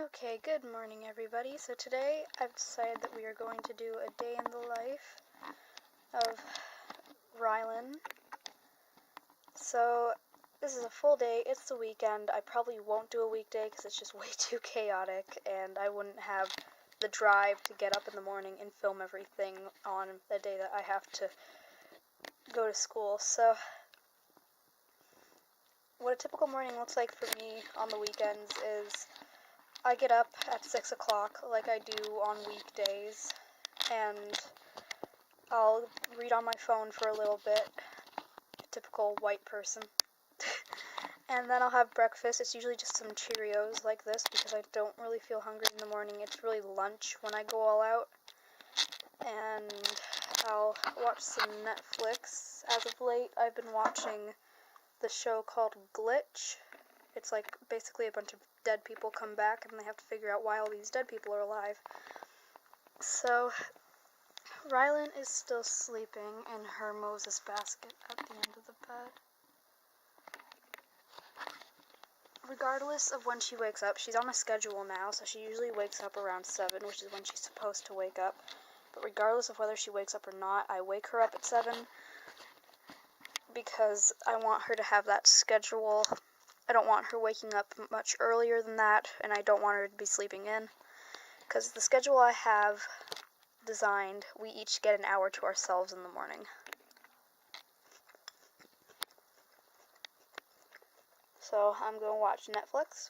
Okay, good morning everybody. So today I've decided that we are going to do a day in the life of Rylan. So this is a full day, it's the weekend. I probably won't do a weekday because it's just way too chaotic and I wouldn't have the drive to get up in the morning and film everything on the day that I have to go to school. So what a typical morning looks like for me on the weekends is I get up at 6 o'clock like I do on weekdays, and I'll read on my phone for a little bit, typical white person, and then I'll have breakfast. It's usually just some Cheerios like this because I don't really feel hungry in the morning. It's really lunch when I go all out, and I'll watch some Netflix. As of late, I've been watching the show called Glitch. It's like basically a bunch of dead people come back and they have to figure out why all these dead people are alive. So Rylan is still sleeping in her Moses basket at the end of the bed. Regardless of when she wakes up, she's on a schedule now, so she usually wakes up around 7, which is when she's supposed to wake up. But regardless of whether she wakes up or not, I wake her up at 7 because I want her to have that schedule. I don't want her waking up much earlier than that, and I don't want her to be sleeping in. Because the schedule I have designed, we each get an hour to ourselves in the morning. So I'm going to watch Netflix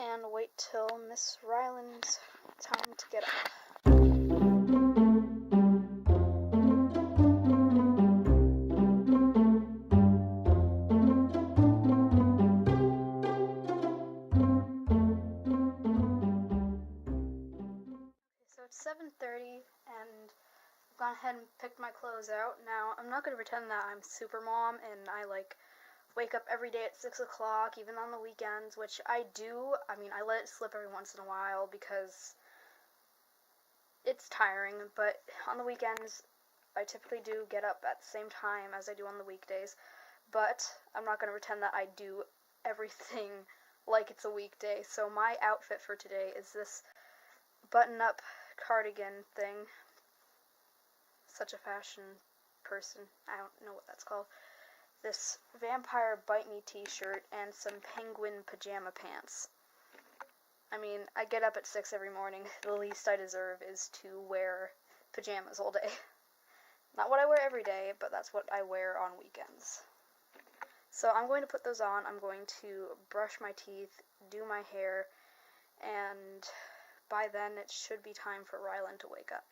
and wait till Miss Rylan's time to get up. So it's 7:30 and I've gone ahead and picked my clothes out. Now, I'm not going to pretend that I'm super mom and I wake up every day at 6 o'clock, even on the weekends, which I do. I mean, I let it slip every once in a while because it's tiring, but on the weekends, I typically do get up at the same time as I do on the weekdays, but I'm not going to pretend that I do everything like it's a weekday. So my outfit for today is this button-up cardigan thing. Such a fashion person. I don't know what that's called. This Vampire Bite Me t-shirt and some penguin pajama pants. I mean, I get up at 6 every morning. The least I deserve is to wear pajamas all day. Not what I wear every day, but that's what I wear on weekends. So I'm going to put those on. I'm going to brush my teeth, do my hair, and by then it should be time for Rylan to wake up.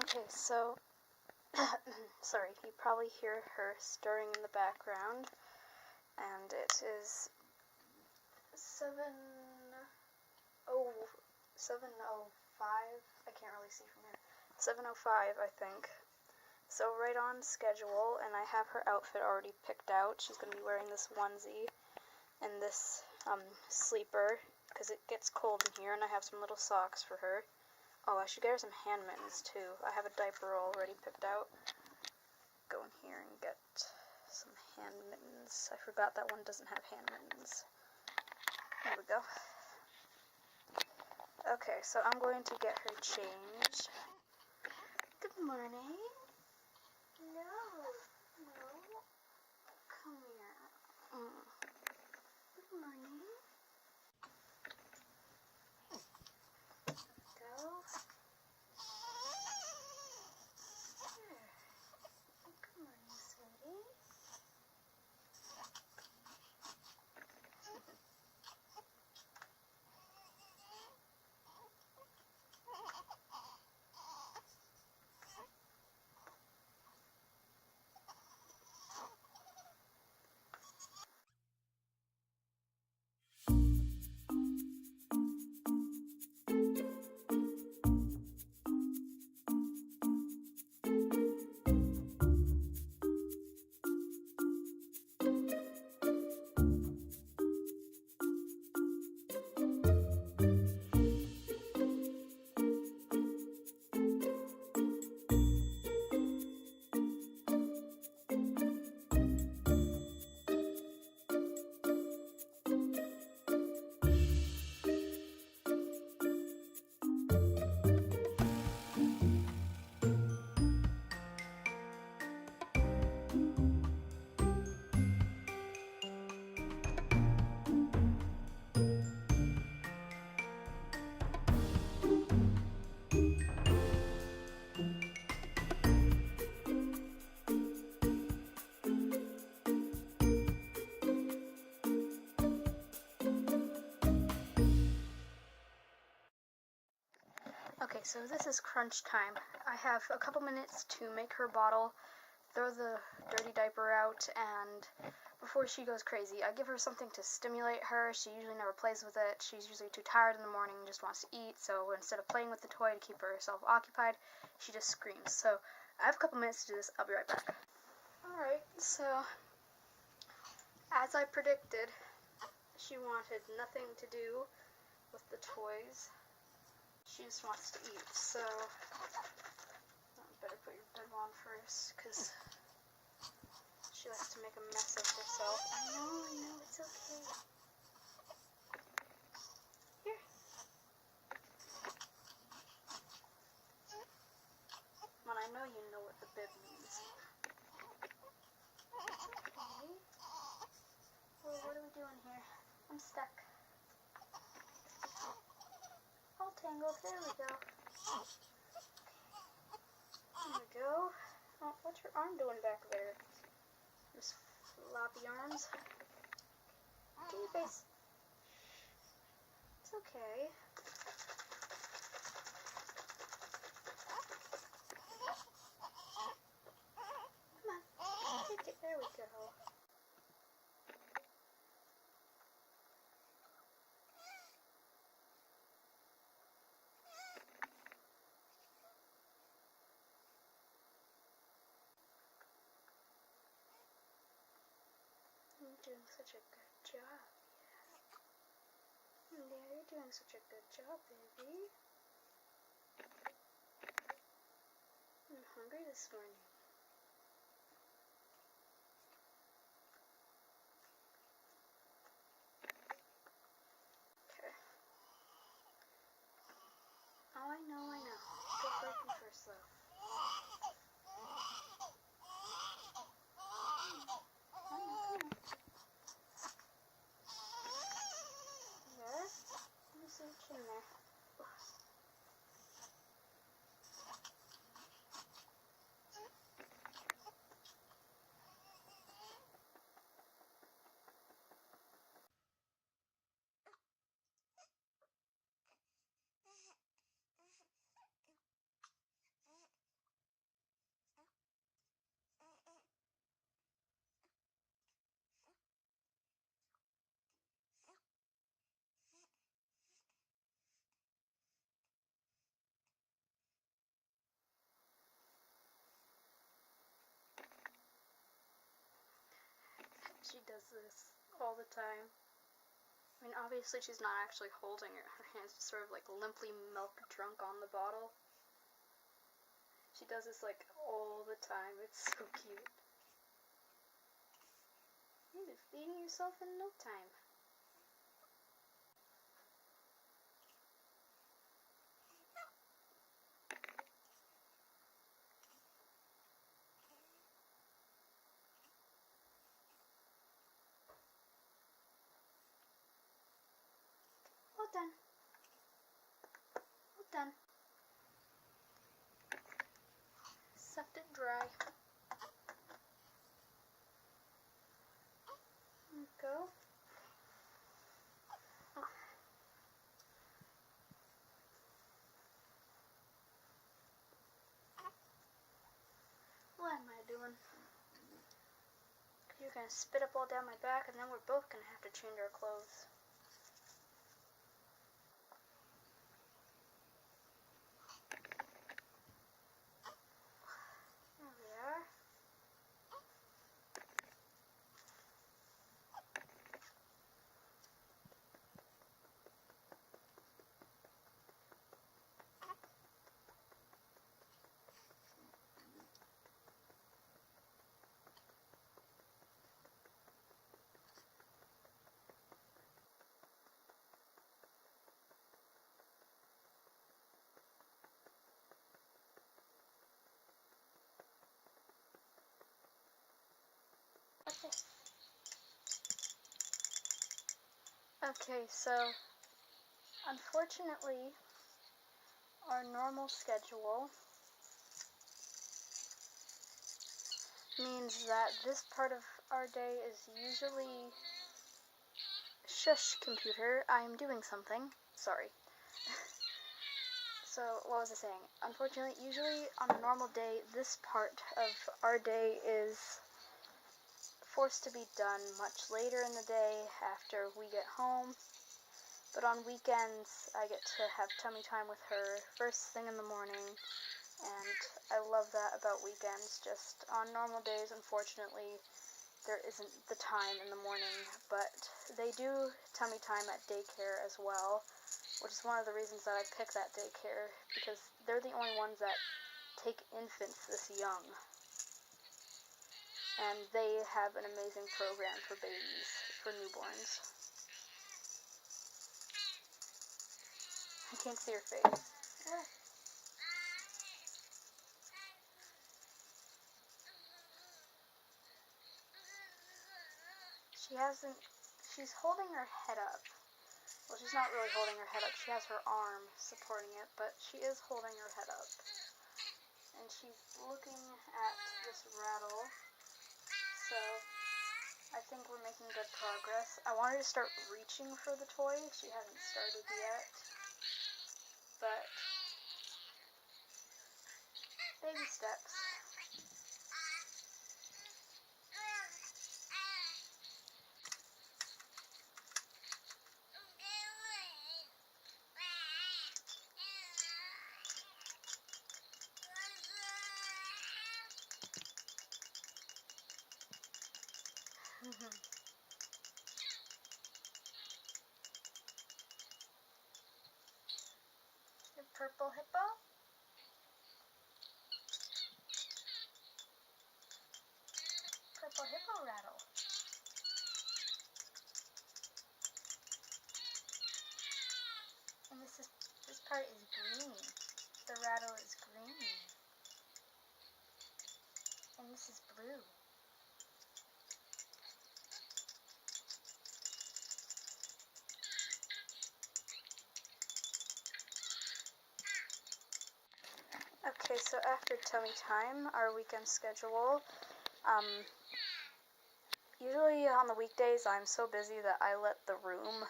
Okay, so sorry, you probably hear her stirring in the background, and it is 7:05. I can't really see from here. 7:05, I think. So right on schedule, and I have her outfit already picked out. She's going to be wearing this onesie and this sleeper, because it gets cold in here, and I have some little socks for her. Oh, I should get her some hand mittens, too. I have a diaper already picked out. Go in here and get some hand mittens. I forgot that one doesn't have hand mittens. There we go. Okay, so I'm going to get her changed. Good morning. No. Come here. Good morning. Go. Good morning, sweetie. Okay, so this is crunch time. I have a couple minutes to make her bottle, throw the dirty diaper out, and before she goes crazy, I give her something to stimulate her. She usually never plays with it. She's usually too tired in the morning and just wants to eat, so instead of playing with the toy to keep herself occupied, she just screams. So I have a couple minutes to do this. I'll be right back. Alright, so as I predicted, she wanted nothing to do with the toys. She just wants to eat, so better put your bed on first, because she likes to make a mess of herself. I know, it's okay. Here. Well, I know you know what the bib means. Okay. Well, what are we doing here? I'm stuck. All tangled. There we go. There we go. Oh, what's your arm doing back there? Just floppy arms. Do you guys... It's okay. Come on. Take it. There we go. You're doing such a good job. Yeah, you're doing such a good job, baby. I'm hungry this morning. Okay. Oh, I know. Go breaking first, though. There. Let me see what's in there. She does this all the time. I mean, obviously she's not actually holding it. Her hand's just sort of like limply milk drunk on the bottle. She does this like all the time. It's so cute. You'll be feeding yourself in no time. All done. All done. Sucked it dry. There you go. Oh. What am I doing? You're gonna spit up all down my back, and then we're both gonna have to change our clothes. There we are. Okay, so unfortunately, our normal schedule means that this part of our day is usually... Shush, computer, I'm doing something. Sorry. So, what was I saying? Unfortunately, usually on a normal day, this part of our day is forced to be done much later in the day after we get home. But on weekends, I get to have tummy time with her first thing in the morning, and I love that about weekends. Just on normal days, unfortunately, there isn't the time in the morning, but they do tummy time at daycare as well, which is one of the reasons that I pick that daycare, because they're the only ones that take infants this young. And they have an amazing program for babies, for newborns. I can't see her face. She's holding her head up. Well, she's not really holding her head up. She has her arm supporting it, but she is holding her head up. And she's looking at this rattle. So, I think we're making good progress. I want her to start reaching for the toy. She hasn't started yet. But, baby steps. The purple hippo? Purple hippo rattle. And this part is green. The rattle is green. And this is blue. Okay, so after tummy time, our weekend schedule, usually on the weekdays I'm so busy that I let the room,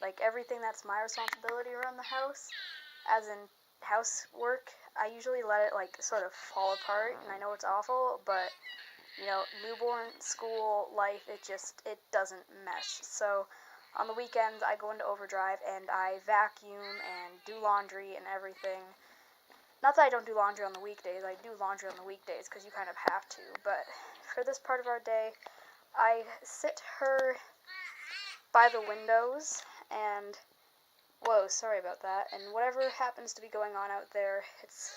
like everything that's my responsibility around the house, as in housework, I usually let it like sort of fall apart, and I know it's awful, but you know, newborn, school, life, it doesn't mesh. So on the weekends I go into overdrive and I vacuum and do laundry and everything. Not that I don't do laundry on the weekdays, I do laundry on the weekdays because you kind of have to, but for this part of our day, I sit her by the windows and, whoa, sorry about that, and whatever happens to be going on out there, it's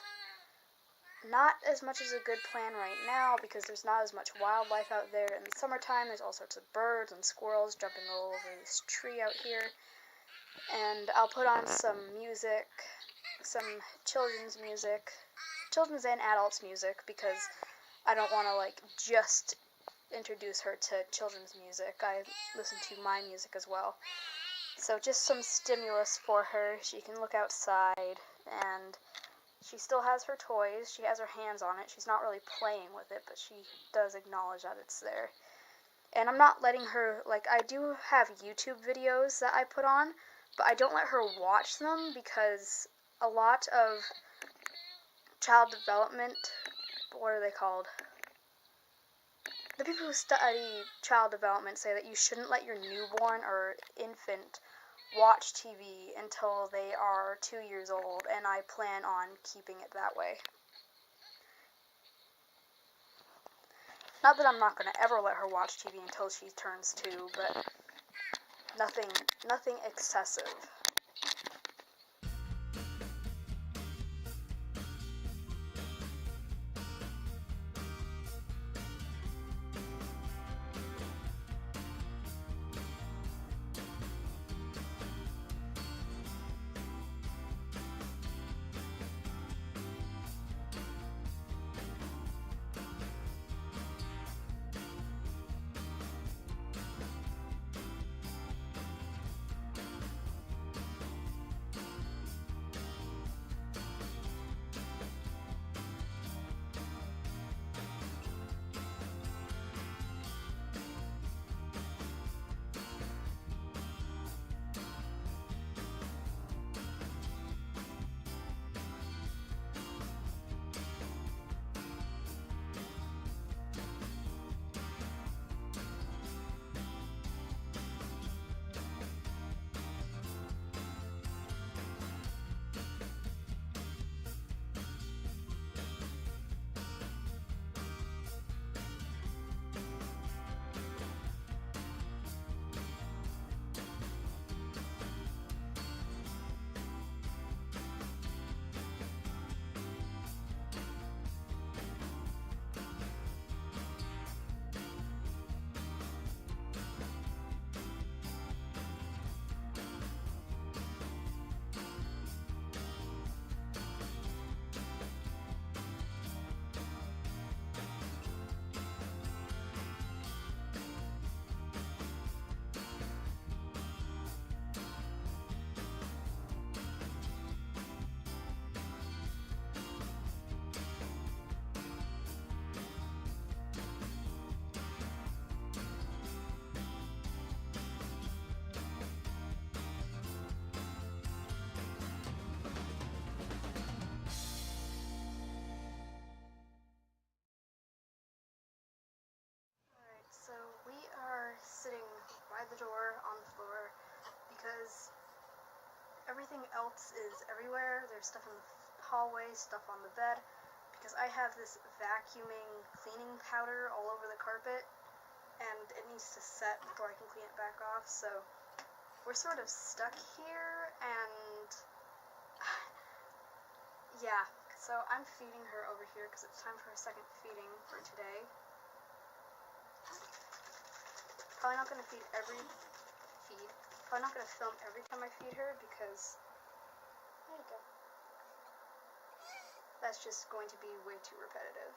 not as much as a good plan right now because there's not as much wildlife out there. In the summertime, there's all sorts of birds and squirrels jumping all over this tree out here, and I'll put on some music, some children's music, children's and adults music, because I don't want to like just introduce her to children's music. I listen to my music as well. So just some stimulus for her. She can look outside, and she still has her toys. She has her hands on it. She's not really playing with it, but she does acknowledge that it's there. And I'm not letting her, like, I do have YouTube videos that I put on, but I don't let her watch them because a lot of child development, what are they called? The people who study child development say that you shouldn't let your newborn or infant watch TV until they are 2 years old, and I plan on keeping it that way. Not that I'm not going to ever let her watch TV until she turns 2, but nothing excessive. by the door on the floor because everything else is everywhere. There's stuff in the hallway, stuff on the bed, because I have this vacuuming cleaning powder all over the carpet, and it needs to set before I can clean it back off, so we're sort of stuck here, and yeah, so I'm feeding her over here because it's time for a second feeding for today. Probably not going to Probably not going to film every time I feed her because, there you go. That's just going to be way too repetitive.